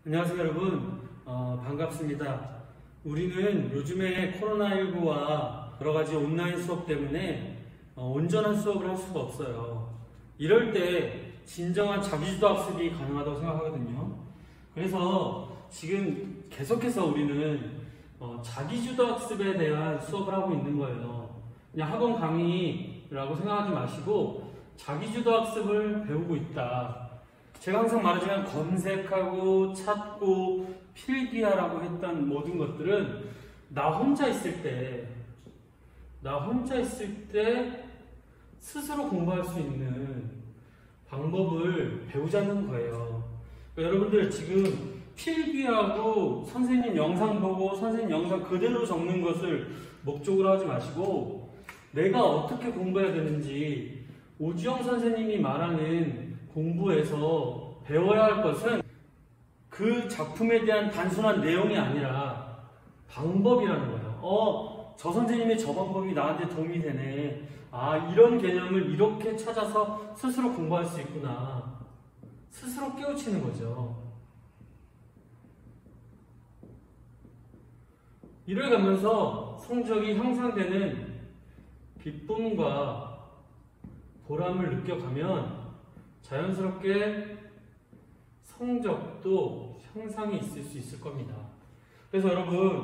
안녕하세요 여러분, 반갑습니다. 우리는 요즘에 코로나19와 여러가지 온라인 수업 때문에 온전한 수업을 할 수가 없어요. 이럴 때 진정한 자기주도 학습이 가능하다고 생각하거든요. 그래서 지금 계속해서 우리는 자기주도 학습에 대한 수업을 하고 있는 거예요. 그냥 학원 강의라고 생각하지 마시고 자기주도 학습을 배우고 있다. 제가 항상 말하지만 검색하고 찾고 필기하라고 했던 모든 것들은 나 혼자 있을 때 스스로 공부할 수 있는 방법을 배우자는 거예요. 그러니까 여러분들 지금 필기하고 선생님 영상 보고 선생님 영상 그대로 적는 것을 목적으로 하지 마시고 내가 어떻게 공부해야 되는지 오지영 선생님이 말하는 공부에서 배워야 할 것은 그 작품에 대한 단순한 내용이 아니라 방법이라는 거예요. 저 선생님의 저 방법이 나한테 도움이 되네. 이런 개념을 이렇게 찾아서 스스로 공부할 수 있구나. 스스로 깨우치는 거죠. 이래가면서 성적이 향상되는 기쁨과 보람을 느껴가면 자연스럽게 성적도 향상이 있을 수 있을 겁니다. 그래서 여러분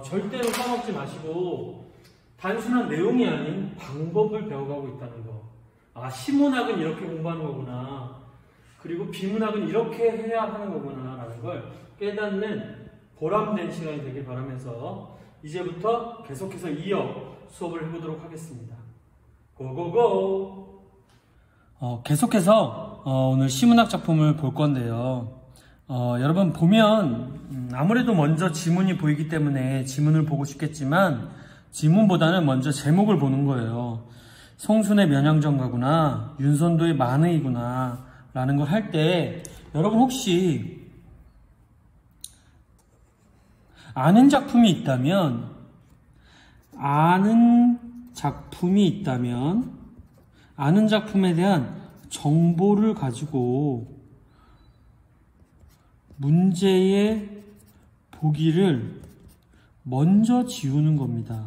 절대로 까먹지 마시고 단순한 내용이 아닌 방법을 배워가고 있다는 거. 시문학은 이렇게 공부하는 거구나. 그리고 비문학은 이렇게 해야 하는 거구나 라는 걸 깨닫는 보람된 시간이 되길 바라면서 이제부터 계속해서 이어 수업을 해보도록 하겠습니다. 고고고! 계속해서 오늘 시문학 작품을 볼 건데요. 여러분 보면 아무래도 먼저 지문이 보이기 때문에 지문을 보고 싶겠지만 지문보다는 먼저 제목을 보는 거예요. 송순의 면양전가구나, 윤선도의 만의구나 라는 걸 할 때 여러분 혹시 아는 작품이 있다면 아는 작품에 대한 정보를 가지고 문제의 보기를 먼저 지우는 겁니다.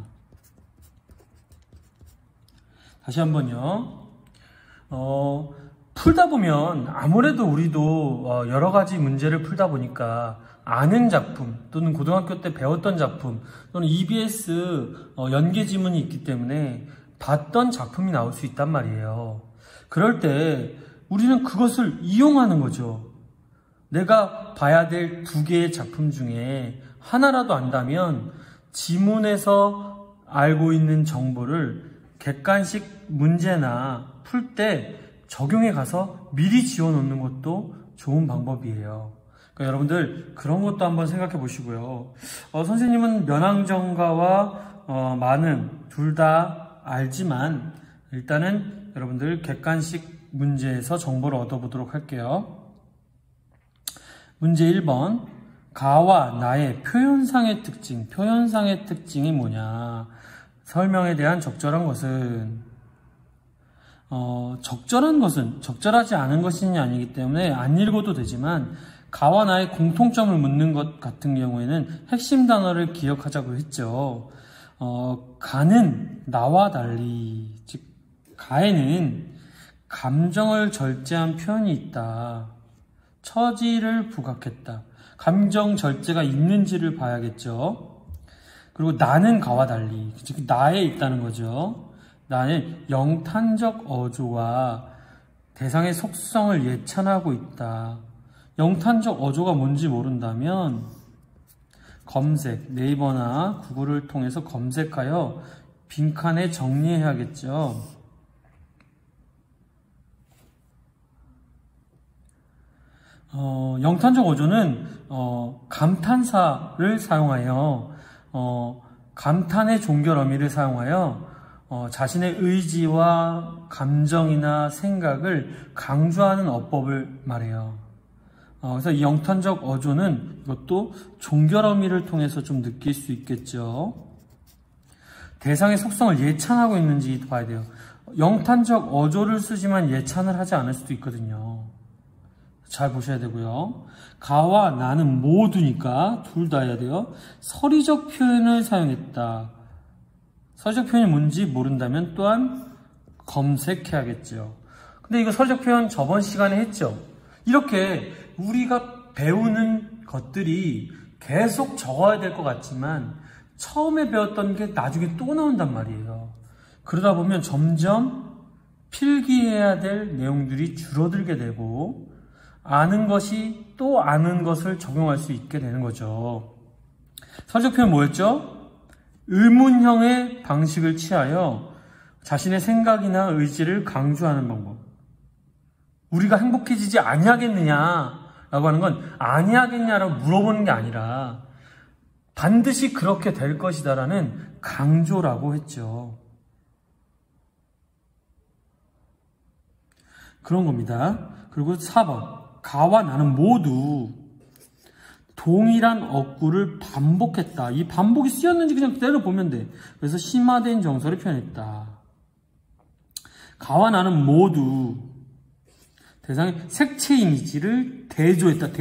다시 한번요. 풀다 보면 아무래도 우리도 여러 가지 문제를 풀다 보니까 아는 작품 또는 고등학교 때 배웠던 작품 또는 EBS 연계 지문이 있기 때문에 봤던 작품이 나올 수 있단 말이에요. 그럴 때 우리는 그것을 이용하는 거죠. 내가 봐야 될 두 개의 작품 중에 하나라도 안다면 지문에서 알고 있는 정보를 객관식 문제나 풀 때 적용해 가서 미리 지워 놓는 것도 좋은 방법이에요. 그러니까 여러분들 그런 것도 한번 생각해 보시고요. 선생님은 면왕전가와 만은 둘 다 알지만 일단은 여러분들 객관식 문제에서 정보를 얻어보도록 할게요. 문제 1번. 가와 나의 표현상의 특징이 뭐냐? 설명에 대한 적절한 것은 적절한 것은 적절하지 않은 것이냐 아니기 때문에 안 읽어도 되지만 가와 나의 공통점을 묻는 것 같은 경우에는 핵심 단어를 기억하자고 했죠. 가는 나와 달리, 즉 가에는 감정을 절제한 표현이 있다. 처지를 부각했다. 감정 절제가 있는지를 봐야겠죠. 그리고 나는 가와 달리, 즉 나에 있다는 거죠. 나는 영탄적 어조와 대상의 속성을 예찬하고 있다. 영탄적 어조가 뭔지 모른다면 검색, 네이버나 구글을 통해서 검색하여 빈칸에 정리해야겠죠. 영탄적 어조는 감탄사를 사용하여 감탄의 종결 어미를 사용하여 자신의 의지와 감정이나 생각을 강조하는 어법을 말해요. 그래서 이 영탄적 어조는 이것도 종결 어미를 통해서 좀 느낄 수 있겠죠. 대상의 속성을 예찬하고 있는지 봐야 돼요. 영탄적 어조를 쓰지만 예찬을 하지 않을 수도 있거든요. 잘 보셔야 되고요. 가와 나는 모두니까 둘 다 해야 돼요. 서리적 표현을 사용했다. 서리적 표현이 뭔지 모른다면 또한 검색해야겠죠. 근데 이거 서리적 표현 저번 시간에 했죠. 이렇게 우리가 배우는 것들이 계속 적어야 될 것 같지만 처음에 배웠던 게 나중에 또 나온단 말이에요. 그러다 보면 점점 필기해야 될 내용들이 줄어들게 되고 아는 것이 또 아는 것을 적용할 수 있게 되는 거죠. 서리적 표현 뭐였죠? 의문형의 방식을 취하여 자신의 생각이나 의지를 강조하는 방법. 우리가 행복해지지 아니하겠느냐라고 하는 건 아니하겠냐라고 물어보는 게 아니라 반드시 그렇게 될 것이다라는 강조라고 했죠. 그런 겁니다. 그리고 4번. 가와 나는 모두 동일한 어구를 반복했다. 이 반복이 쓰였는지 그냥 그대로 보면 돼. 그래서 심화된 정서를 표현했다. 가와 나는 모두 대상의 색채 이미지를 대조했다.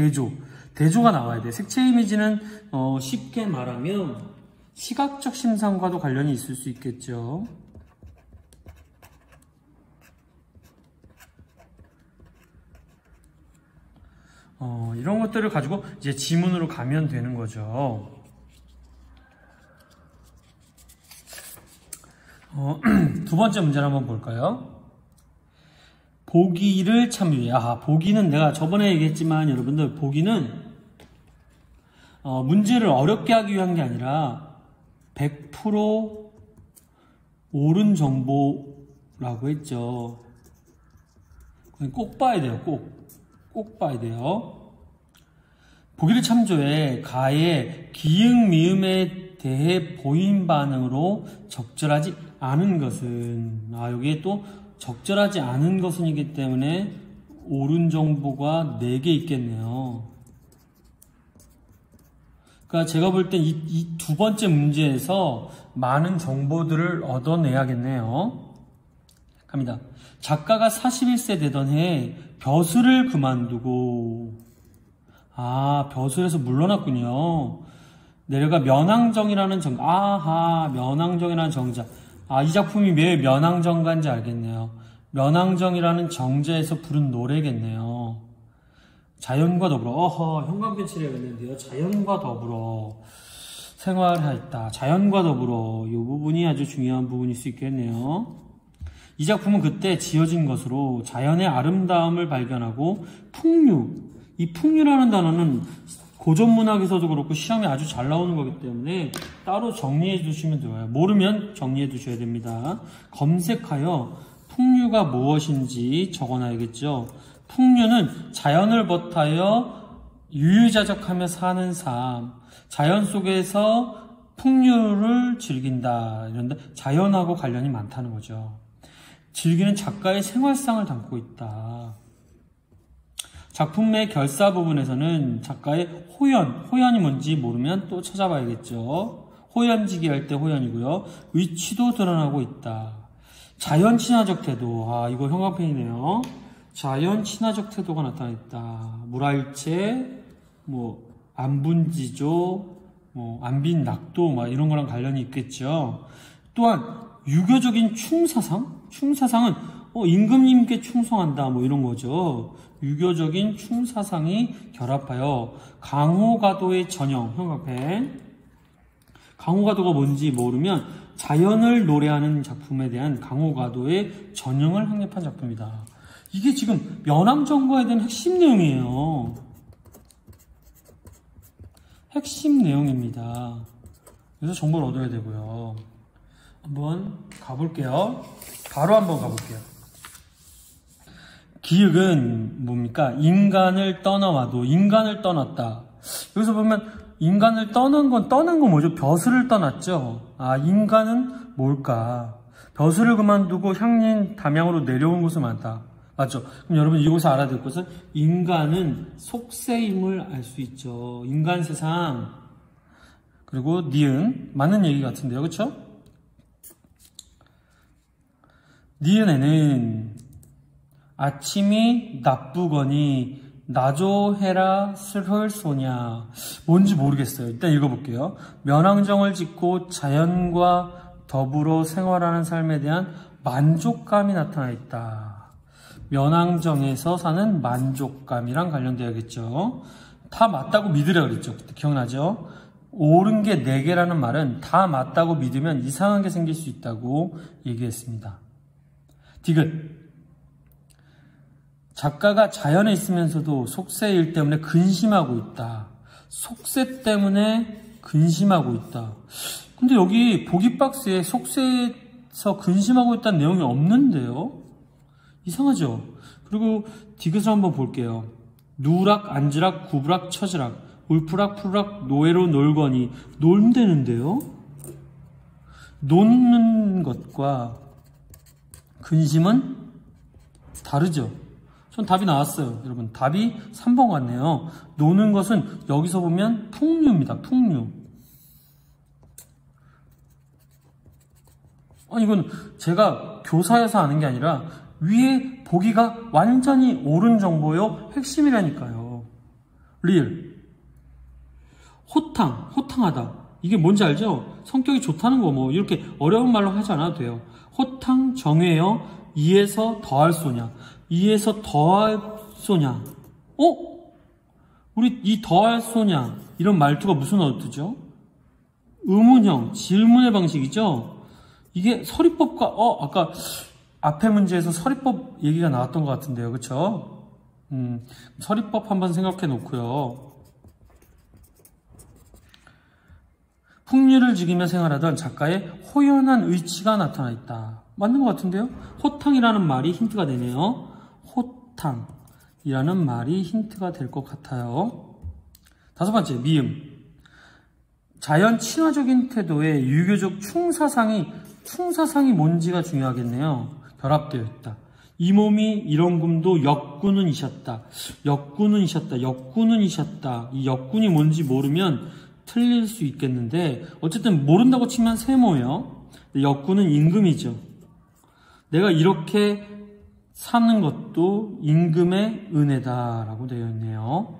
대조가 나와야 돼. 색채 이미지는 쉽게 말하면 시각적 심상과도 관련이 있을 수 있겠죠. 이런 것들을 가지고 이제 지문으로 가면 되는 거죠. 두 번째 문제를 한번 볼까요? 보기를 참유해. 보기는 내가 저번에 얘기했지만 여러분들 보기는 문제를 어렵게 하기 위한 게 아니라 100% 옳은 정보라고 했죠. 꼭 봐야 돼요. 꼭 봐야 돼요. 보기를 참조해 가의 기응 미음에 대해 보인 반응으로 적절하지 않은 것은 여기에 또 적절하지 않은 것은이기 때문에 옳은 정보가 4개 있겠네요. 그러니까 제가 볼 땐 이 두 번째 문제에서 많은 정보들을 얻어내야겠네요. 갑니다. 작가가 41세 되던 해에 벼슬을 그만두고 벼슬에서 물러났군요. 내려가 면항정이라는 면항정이라는 정자. 이 작품이 왜 면항정가인지 알겠네요. 면항정이라는 정자에서 부른 노래겠네요. 자연과 더불어 형광펜칠을 해야겠는데요. 자연과 더불어 생활하였다. 자연과 더불어 이 부분이 아주 중요한 부분일 수 있겠네요. 이 작품은 그때 지어진 것으로 자연의 아름다움을 발견하고 이 풍류라는 단어는 고전문학에서도 그렇고 시험에 아주 잘 나오는 거기 때문에 따로 정리해 두시면 좋아요. 모르면 정리해 두셔야 됩니다. 검색하여 풍류가 무엇인지 적어놔야겠죠. 풍류는 자연을 버타여 유유자적하며 사는 삶, 자연 속에서 풍류를 즐긴다. 이런데 자연하고 관련이 많다는 거죠. 즐기는 작가의 생활상을 담고 있다. 작품의 결사 부분에서는 작가의 호연이 뭔지 모르면 또 찾아봐야겠죠. 호연지기 할 때 호연이고요. 위치도 드러나고 있다. 자연 친화적 태도. 이거 형광펜이네요. 자연 친화적 태도가 나타났다. 물알체, 안분지조, 안빈 낙도, 이런 거랑 관련이 있겠죠. 또한 유교적인 충사상은 임금님께 충성한다 이런 거죠. 유교적인 충사상이 결합하여 강호가도의 전형, 형광펜. 강호가도가 뭔지 모르면 자연을 노래하는 작품에 대한 강호가도의 전형을 확립한 작품이다. 이게 지금 면항정가에 대한 핵심 내용이에요. 핵심 내용입니다. 그래서 정보를 얻어야 되고요. 한번 가볼게요. 바로 한번 가볼게요. 기획은 뭡니까? 인간을 떠나와도 인간을 떠났다. 여기서 보면 인간을 떠난 건 뭐죠? 벼슬을 떠났죠. 인간은 뭘까? 벼슬을 그만두고 향린 담양으로 내려온 곳은 많다. 맞죠? 그럼 여러분 이곳에서 알아야 될 것은 인간은 속세임을 알 수 있죠. 인간 세상. 그리고 니은 맞는 얘기 같은데요. 그렇죠? 니은에는 아침이 나쁘거니 나조해라 슬헐소냐. 뭔지 모르겠어요. 일단 읽어볼게요. 면왕정을 짓고 자연과 더불어 생활하는 삶에 대한 만족감이 나타나 있다. 면왕정에서 사는 만족감이랑 관련되어야겠죠. 다 맞다고 믿으라 그랬죠. 그때 기억나죠? 옳은 게 4개라는 말은 다 맞다고 믿으면 이상한 게 생길 수 있다고 얘기했습니다. 디귿. 작가가 자연에 있으면서도 속세 일 때문에 근심하고 있다. 속세 때문에 근심하고 있다. 근데 여기 보기 박스에 속세에서 근심하고 있다는 내용이 없는데요? 이상하죠? 그리고 디귿을 한번 볼게요. 누락, 앉으락, 구부락, 처지락, 울프락, 푸르락, 노예로 놀거니. 논대는데요? 놓는 것과 근심은 다르죠? 전 답이 나왔어요. 여러분, 답이 3번 같네요. 노는 것은 여기서 보면 풍류입니다. 풍류. 이건 제가 교사여서 아는 게 아니라 위에 보기가 완전히 옳은 정보요. 핵심이라니까요. 리을. 호탕하다. 이게 뭔지 알죠? 성격이 좋다는 거 뭐 이렇게 어려운 말로 하지 않아도 돼요. 호탕 정해요. 이에서 더할 소냐. 이에서 더할 소냐. 우리 이 더할 소냐 이런 말투가 무슨 어투죠? 의문형, 질문의 방식이죠? 이게 서리법과 아까 앞에 문제에서 서리법 얘기가 나왔던 것 같은데요. 그쵸? 서리법 한번 생각해 놓고요. 풍류를 즐기며 생활하던 작가의 호연한 의치가 나타나 있다. 맞는 것 같은데요? 호탕이라는 말이 힌트가 되네요. 호탕이라는 말이 힌트가 될 것 같아요. 5번째, 미음. 자연 친화적인 태도에 유교적 충사상이 뭔지가 중요하겠네요. 결합되어 있다. 이 몸이 이런 굼도 역군은 이셨다. 이 역군이 뭔지 모르면 틀릴 수 있겠는데 어쨌든 모른다고 치면 세모예요. 역군은 임금이죠. 내가 이렇게 사는 것도 임금의 은혜다라고 되어 있네요.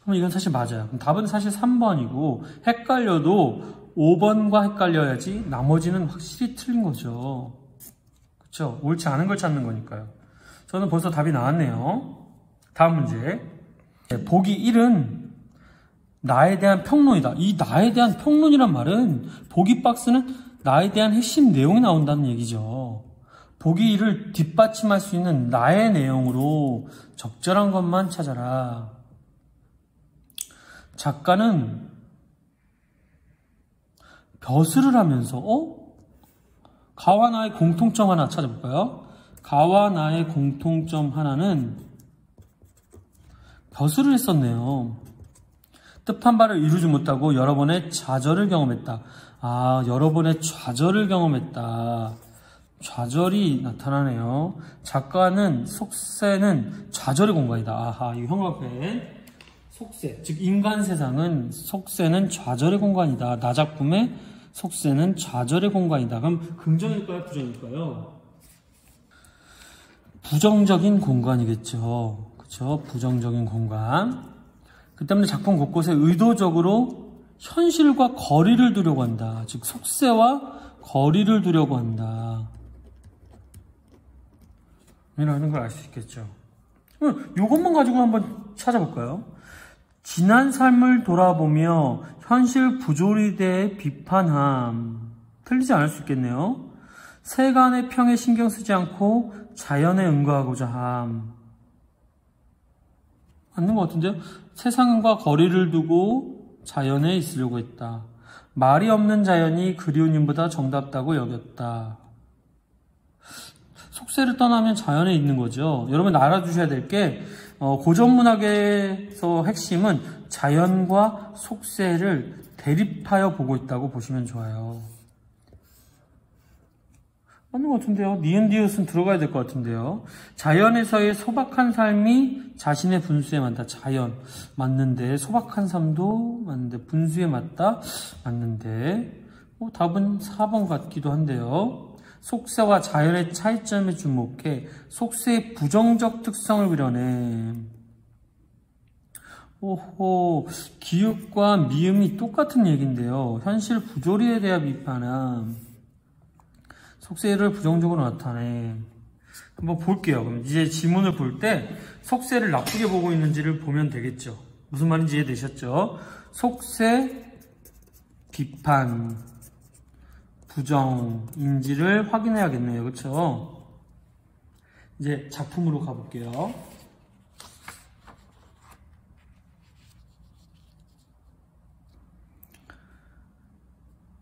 그럼 이건 사실 맞아요. 그럼 답은 사실 3번이고 헷갈려도 5번과 헷갈려야지 나머지는 확실히 틀린 거죠. 그렇죠? 옳지 않은 걸 찾는 거니까요. 저는 벌써 답이 나왔네요. 다음 문제. 보기 1은 나에 대한 평론이다. 이 나에 대한 평론이란 말은 보기 박스는 나에 대한 핵심 내용이 나온다는 얘기죠. 보기 1을 뒷받침할 수 있는 나의 내용으로 적절한 것만 찾아라. 작가는 벼슬을 하면서 가와 나의 공통점 하나 찾아볼까요? 가와 나의 공통점 하나는 벼슬을 했었네요. 뜻한 바를 이루지 못하고 여러 번의 좌절을 경험했다. 여러 번의 좌절을 경험했다. 좌절이 나타나네요. 작가는 속세는 좌절의 공간이다. 이 형광펜. 속세, 즉 인간 세상은 속세는 좌절의 공간이다. 나 작품의 속세는 좌절의 공간이다. 그럼 긍정일까요? 부정일까요? 부정적인 공간이겠죠. 그렇죠? 부정적인 공간. 그 때문에 작품 곳곳에 의도적으로 현실과 거리를 두려고 한다. 즉 속세와 거리를 두려고 한다. 이라는 걸 알 수 있겠죠. 그럼 이것만 가지고 한번 찾아볼까요? 지난 삶을 돌아보며 현실 부조리에 대해 비판함. 틀리지 않을 수 있겠네요. 세간의 평에 신경 쓰지 않고 자연에 응거하고자 함. 맞는 것 같은데요? 세상과 거리를 두고 자연에 있으려고 했다. 말이 없는 자연이 그리운 님보다 정답다고 여겼다. 속세를 떠나면 자연에 있는 거죠. 여러분 알아두셔야 될 게 고전문학에서 핵심은 자연과 속세를 대립하여 보고 있다고 보시면 좋아요. 맞는 것 같은데요. 니은디귿은 들어가야 될 것 같은데요. 자연에서의 소박한 삶이 자신의 분수에 맞다. 자연 맞는데 소박한 삶도 맞는데 분수에 맞다. 맞는데 답은 4번 같기도 한데요. 속세와 자연의 차이점에 주목해 속세의 부정적 특성을 그려내. 오호, 기읍과 미음이 똑같은 얘기인데요. 현실 부조리에 대한 비판함. 속세를 부정적으로 나타내. 한번 볼게요. 그럼 이제 지문을 볼 때 속세를 나쁘게 보고 있는지를 보면 되겠죠. 무슨 말인지 이해되셨죠? 속세, 비판, 부정인지를 확인해야겠네요. 그렇죠? 이제 작품으로 가볼게요.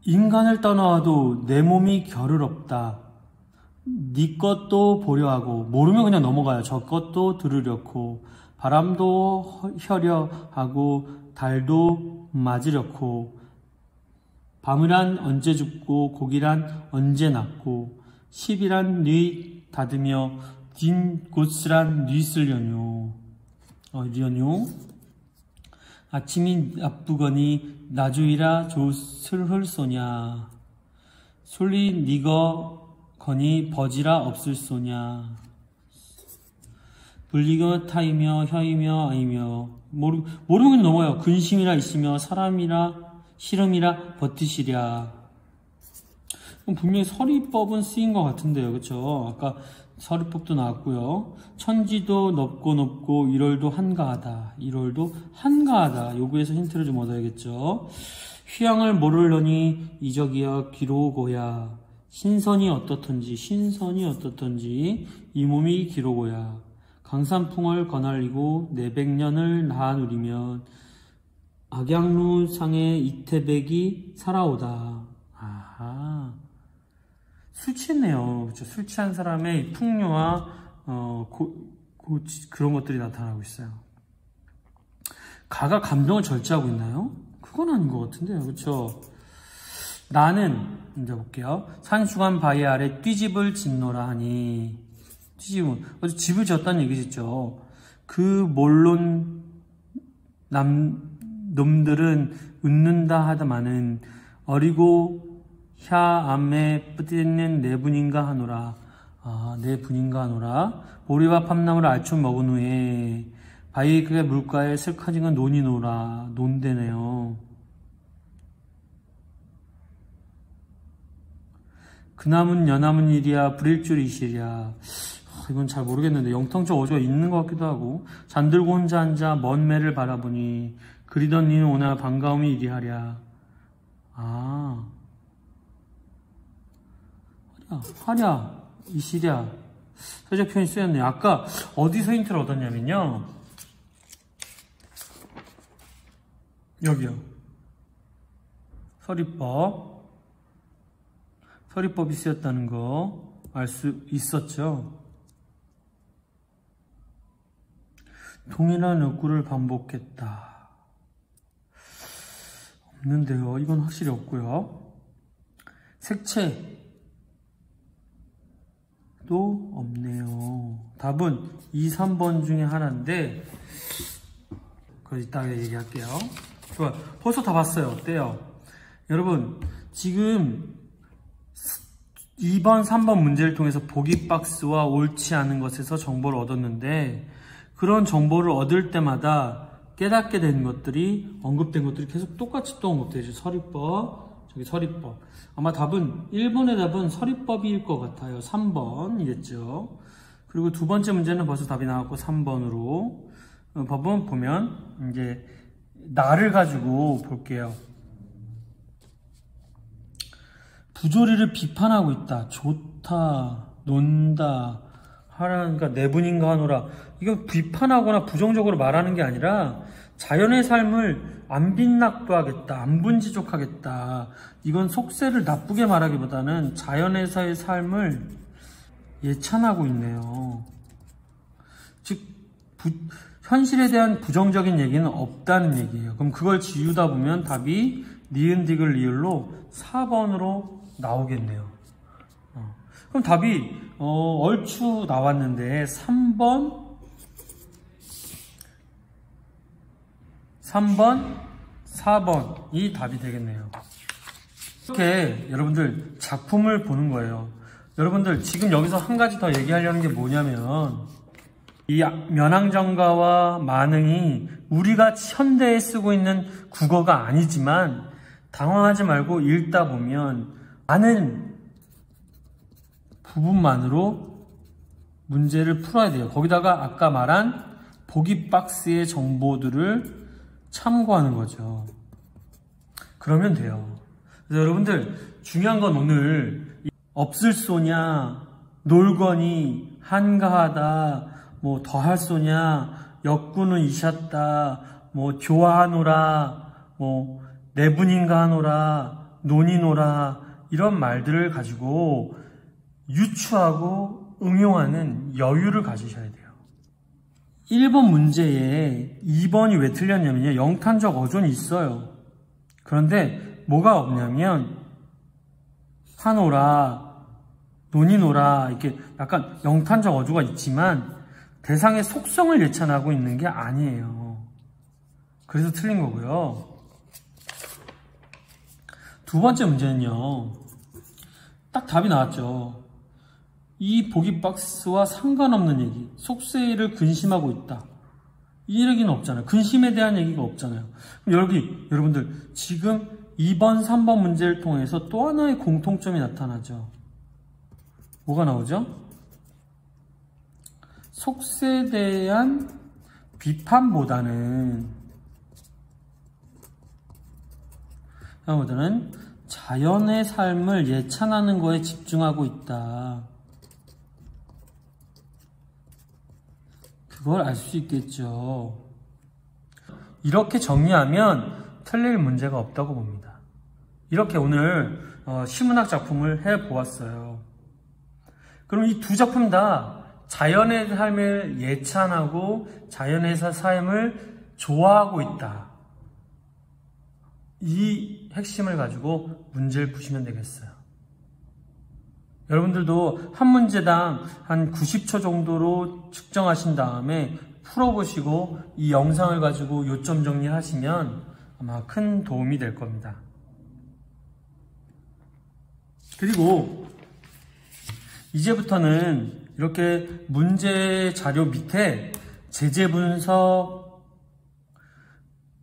인간을 떠나와도 내 몸이 결을 없다. 네 것도 보려 하고 모르면 그냥 넘어가요. 저 것도 들으려고 바람도 혀려 하고 달도 맞으려고 밤이란 언제 죽고 고기란 언제 낳고 십이란 뉘 닫으며 딘 곳이란 뉘 쓸려뇨. 려뇨. 아침이 나쁘거니 나주이라 조슬흘 쏘냐. 솔리 니거 거니 버지라 없을 쏘냐. 불리거 타이며 혀이며 아이며 모르면 넘어요. 근심이라 있으며 사람이라 실험이라 버티시랴. 분명히 서리법은 쓰인 것 같은데요. 그쵸? 아까 서리법도 나왔고요. 천지도 높고 1월도 한가하다. 1월도 한가하다. 요구에서 힌트를 좀 얻어야겠죠. 휴양을 모르려니 이적이여 기로고야. 신선이 어떻던지 이 몸이 기로고야. 강산풍을 거날리고 내백년을 나아 누리면 악양루상의 이태백이 살아오다. 아하. 술 취했네요. 그렇죠? 술 취한 사람의 풍요와 그런 것들이 나타나고 있어요. 가가 감정을 절제하고 있나요? 그건 아닌 것 같은데요. 그렇죠? 나는 이제 볼게요. 산수관 바위 아래 띠집을 짓노라 하니 띠집은 어제 집을 지었다는 얘기죠. 그 몰론 놈들은 웃는다 하다마는 어리고 혀 암에 뿌띠는 네 분인가 하노라. 네 분인가 하노라. 보리와 팜나무를 알충 먹은 후에 바위의 물가에 슬커진 건 논이노라. 논대네요. 그나문 여나문 일이야 불일줄이시랴. 이건 잘 모르겠는데 영통적 어조가 있는 것 같기도 하고. 잠들고 혼자 앉아 먼 매를 바라보니 그리던 니는 오나 반가움이 이리하랴. 하랴 이시랴. 서적 표현이 쓰였네요. 아까 어디서 힌트를 얻었냐면요. 여기요. 서리법이 쓰였다는 거 알 수 있었죠. 동일한 욕구를 반복했다. 없는데요. 이건 확실히 없고요. 색채도 없네요. 답은 2, 3번 중에 하나인데 그거 이따가 얘기할게요. 좋아. 벌써 다 봤어요. 어때요? 여러분 지금 2번, 3번 문제를 통해서 보기 박스와 옳지 않은 것에서 정보를 얻었는데 그런 정보를 얻을 때마다 깨닫게 된 것들이 언급된 것들이 계속 똑같이 또 언급되죠. 서리법, 저기 서리법. 아마 답은 1번의 답은 서리법일 것 같아요. 3번이겠죠. 그리고 두 번째 문제는 벌써 답이 나왔고 3번으로 법은 보면 이제 나를 가지고 볼게요. 부조리를 비판하고 있다. 좋다, 논다, 하라니까 내분인가 하노라. 이거 비판하거나 부정적으로 말하는 게 아니라 자연의 삶을 안 빈낙도하겠다, 안 분지족하겠다. 이건 속세를 나쁘게 말하기보다는 자연에서의 삶을 예찬하고 있네요. 즉 현실에 대한 부정적인 얘기는 없다는 얘기예요. 그럼 그걸 지우다 보면 답이 니은 디귿 리을로 4번으로 나오겠네요. 그럼 답이 얼추 나왔는데 3번, 4번이 답이 되겠네요. 이렇게 여러분들 작품을 보는 거예요. 여러분들 지금 여기서 한 가지 더 얘기하려는 게 뭐냐면 이 면항정가와 만흥이 우리가 현대에 쓰고 있는 국어가 아니지만 당황하지 말고 읽다 보면 아는 부분만으로 문제를 풀어야 돼요. 거기다가 아까 말한 보기 박스의 정보들을 참고하는 거죠. 그러면 돼요. 그래서 여러분들 중요한 건 오늘 없을 소냐, 놀거니, 한가하다, 뭐 더할 소냐, 역구는 이셨다, 뭐 좋아하노라, 뭐 내분인가 하노라, 논이노라 이런 말들을 가지고 유추하고 응용하는 여유를 가지셔야 돼요. 1번 문제에 2번이 왜 틀렸냐면요. 영탄적 어조는 있어요. 그런데 뭐가 없냐면 하노라, 논이노라 이렇게 약간 영탄적 어조가 있지만 대상의 속성을 예찬하고 있는 게 아니에요. 그래서 틀린 거고요. 두 번째 문제는요. 딱 답이 나왔죠. 이 보기 박스와 상관없는 얘기, 속세를 근심하고 있다. 이 얘기는 없잖아요. 근심에 대한 얘기가 없잖아요. 그럼 여러분들 지금 2번, 3번 문제를 통해서 또 하나의 공통점이 나타나죠. 뭐가 나오죠? 속세에 대한 비판보다는 자연의 삶을 예찬하는 거에 집중하고 있다. 그걸 알 수 있겠죠. 이렇게 정리하면 틀릴 문제가 없다고 봅니다. 이렇게 오늘 시문학 작품을 해보았어요. 그럼 이 두 작품 다 자연의 삶을 예찬하고 자연의 삶을 좋아하고 있다. 이 핵심을 가지고 문제를 푸시면 되겠어요. 여러분들도 한 문제당 한 90초 정도로 측정하신 다음에 풀어보시고 이 영상을 가지고 요점 정리하시면 아마 큰 도움이 될 겁니다. 그리고 이제부터는 이렇게 문제 자료 밑에 제재 분석,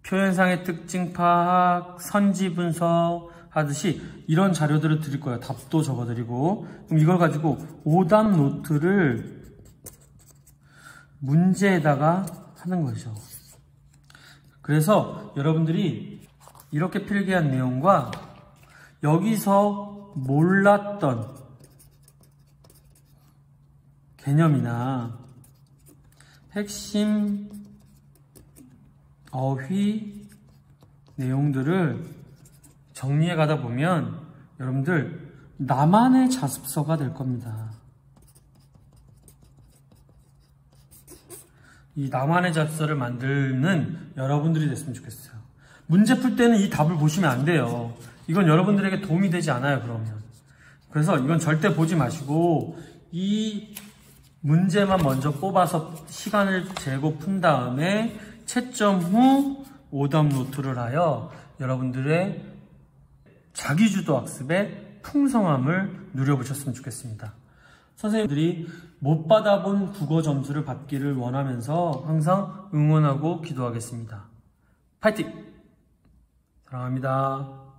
표현상의 특징 파악, 선지 분석 하듯이 이런 자료들을 드릴 거예요. 답도 적어드리고. 그럼 이걸 가지고 오답 노트를 문제에다가 하는 거죠. 그래서 여러분들이 이렇게 필기한 내용과 여기서 몰랐던 개념이나 핵심 어휘 내용들을 정리해 가다 보면 여러분들 나만의 자습서가 될 겁니다. 이 나만의 자습서를 만드는 여러분들이 됐으면 좋겠어요. 문제 풀 때는 이 답을 보시면 안 돼요. 이건 여러분들에게 도움이 되지 않아요, 그러면. 그래서 이건 절대 보지 마시고 이 문제만 먼저 뽑아서 시간을 재고 푼 다음에 채점 후 오답 노트를 하여 여러분들의 자기주도 학습의 풍성함을 누려보셨으면 좋겠습니다. 선생님들이 못 받아본 국어 점수를 받기를 원하면서 항상 응원하고 기도하겠습니다. 파이팅! 사랑합니다.